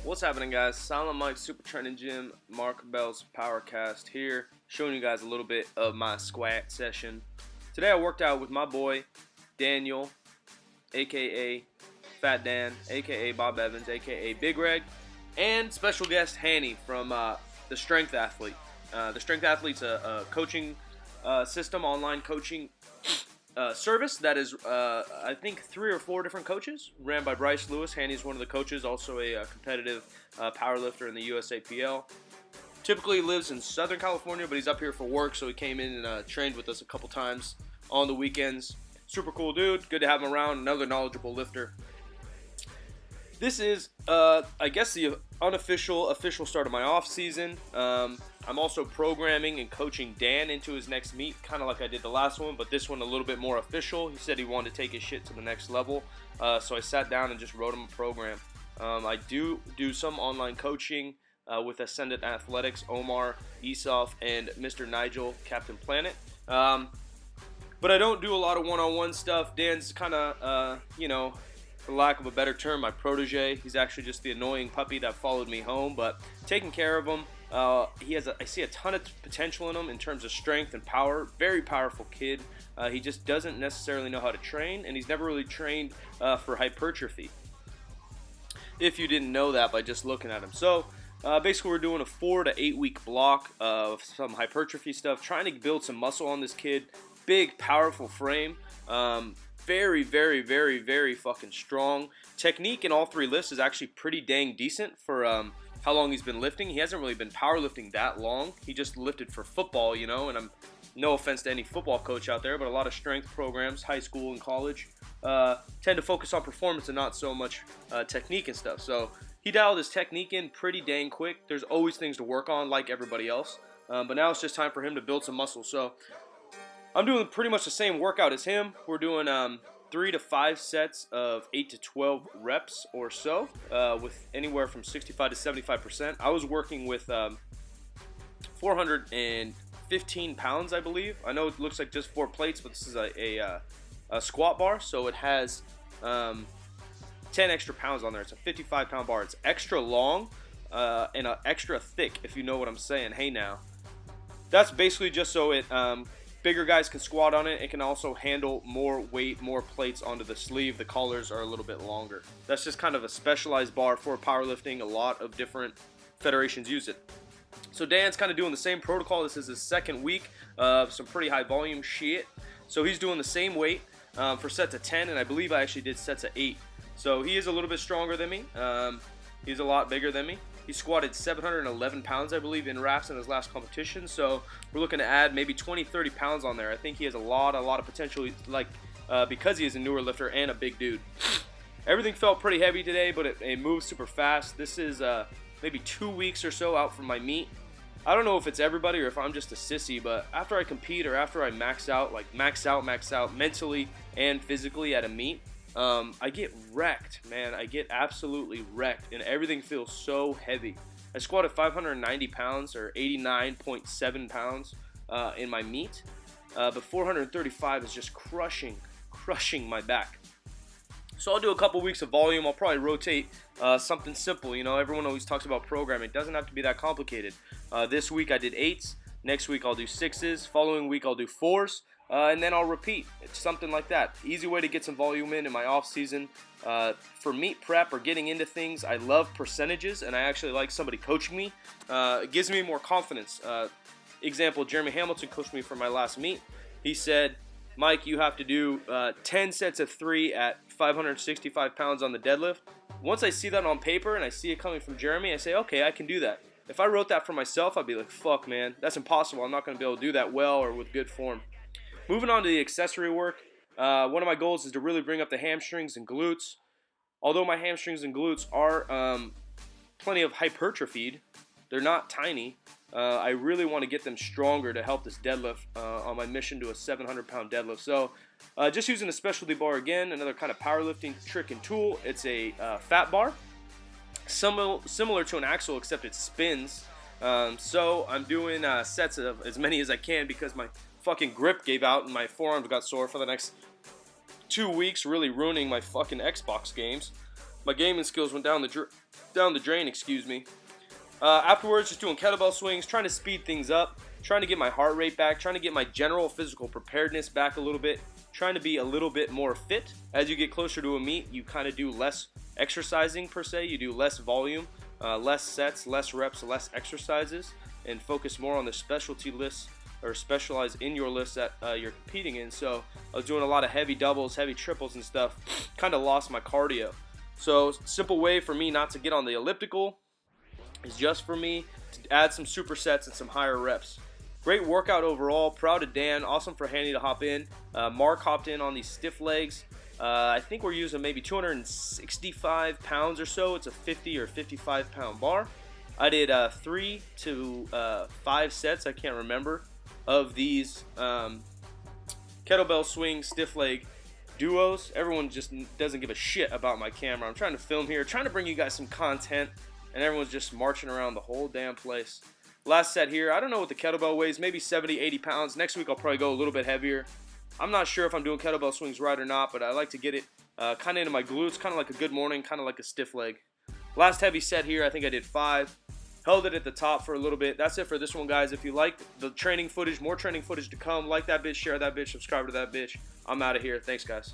What's happening, guys? Silent Mike Super Training Gym, Mark Bell's Powercast here, showing you guys a little bit of my squat session. Today I worked out with my boy Daniel, aka Fat Dan, aka Bob Evans, aka Big Reg, and special guest Hanny from the Strength Athlete. The Strength Athlete's a coaching system, online coaching service that is, I think, 3 or 4 different coaches, ran by Bryce Lewis. Hanny's one of the coaches, also a competitive powerlifter in the USAPL. Typically lives in Southern California, but he's up here for work, so he came in and trained with us a couple times on the weekends. Super cool dude. Good to have him around. Another knowledgeable lifter. This is, I guess, the official start of my off season. I'm also programming and coaching Dan into his next meet, kind of like I did the last one, but this one a little bit more official. He said he wanted to take his shit to the next level, so I sat down and just wrote him a program. I do some online coaching with Ascendant Athletics, Omar, Esaf, and Mr. Nigel, Captain Planet. But I don't do a lot of one-on-one stuff. Dan's kind of, for lack of a better term, my protege. He's actually just the annoying puppy that followed me home, but taking care of him. I see a ton of potential in him in terms of strength and power. Very powerful kid. He just doesn't necessarily know how to train, and he's never really trained for hypertrophy. If you didn't know that by just looking at him. So basically we're doing a 4 to 8 week block of some hypertrophy stuff, trying to build some muscle on this kid. Big, powerful frame. Very, very, very, very fucking strong. Technique in all 3 lifts is actually pretty dang decent for how long he's been lifting. He hasn't really been powerlifting that long. He just lifted for football, and I'm no offense to any football coach out there, but a lot of strength programs, high school and college, tend to focus on performance and not so much technique and stuff. So he dialed his technique in pretty dang quick. There's always things to work on like everybody else, but now it's just time for him to build some muscle. So I'm doing pretty much the same workout as him. We're doing 3 to 5 sets of 8 to 12 reps or so, with anywhere from 65 to 75%. I was working with 415 pounds, I believe. I know it looks like just 4 plates, but this is a squat bar, so it has 10 extra pounds on there. It's a 55-pound bar. It's extra long and extra thick, if you know what I'm saying. Hey, now. That's basically just so it bigger guys can squat on it. It can also handle more weight, more plates onto the sleeve. The collars are a little bit longer. That's just kind of a specialized bar for powerlifting. A lot of different federations use it. So Dan's kind of doing the same protocol. This is his second week of some pretty high volume shit. So he's doing the same weight for sets of 10, and I believe I actually did sets of 8. So he is a little bit stronger than me. He's a lot bigger than me. He squatted 711 pounds, I believe, in RAFs in his last competition. So we're looking to add maybe 20, 30 pounds on there. I think he has a lot of potential, because he is a newer lifter and a big dude. Everything felt pretty heavy today, but it moved super fast. This is maybe 2 weeks or so out from my meet. I don't know if it's everybody or if I'm just a sissy, but after I compete or after I max out mentally and physically at a meet, I get wrecked, man. I get absolutely wrecked, and everything feels so heavy. I squatted 590 pounds, or 89.7 pounds, in my meet, but 435 is just crushing my back. So I'll do a couple weeks of volume. I'll probably rotate something simple. Everyone always talks about programming. It doesn't have to be that complicated. This week I did 8s. Next week I'll do 6s. Following week I'll do 4s. And then I'll repeat. It's something like that. Easy way to get some volume in my off season. For meet prep or getting into things, I love percentages, and I actually like somebody coaching me. It gives me more confidence. Example, Jeremy Hamilton coached me for my last meet. He said, Mike, you have to do 10 sets of 3 at 565 pounds on the deadlift. Once I see that on paper and I see it coming from Jeremy, I say, okay, I can do that. If I wrote that for myself, I'd be like, fuck, man, that's impossible. I'm not going to be able to do that well or with good form. Moving on to the accessory work, one of my goals is to really bring up the hamstrings and glutes. Although my hamstrings and glutes are plenty of hypertrophied, they're not tiny. I really want to get them stronger to help this deadlift on my mission to a 700-pound deadlift. So just using a specialty bar again, another kind of powerlifting trick and tool. It's a fat bar, similar to an axle, except it spins. So I'm doing sets of as many as I can because my fucking grip gave out and my forearms got sore for the next 2 weeks, really ruining my fucking Xbox games. My gaming skills went down the drain, excuse me. Afterwards, just doing kettlebell swings, trying to speed things up, trying to get my heart rate back, trying to get my general physical preparedness back a little bit, trying to be a little bit more fit. As you get closer to a meet, you kind of do less exercising per se. You do less volume, less sets, less reps, less exercises, and focus more on the specialty lists or specialize in your lists that you're competing in. So I was doing a lot of heavy doubles, heavy triples and stuff, kind of lost my cardio. So simple way for me not to get on the elliptical is just for me to add some supersets and some higher reps. Great workout overall. Proud of Dan. Awesome for Hanny to hop in. Mark hopped in on these stiff legs. I think we're using maybe 265 pounds or so. It's a 50 or 55 pound bar. I did 3 to 5 sets, I can't remember, of these kettlebell swing stiff leg duos. Everyone just doesn't give a shit about my camera. I'm trying to film here, trying to bring you guys some content, and everyone's just marching around the whole damn place. Last set here, I don't know what the kettlebell weighs, maybe 70, 80 pounds. Next week I'll probably go a little bit heavier. I'm not sure if I'm doing kettlebell swings right or not, but I like to get it kind of into my glutes, kind of like a good morning, kind of like a stiff leg. Last heavy set here, I think I did 5. Held it at the top for a little bit. That's it for this one, guys. If you liked the training footage, more training footage to come. Like that bitch, share that bitch, subscribe to that bitch. I'm out of here. Thanks, guys.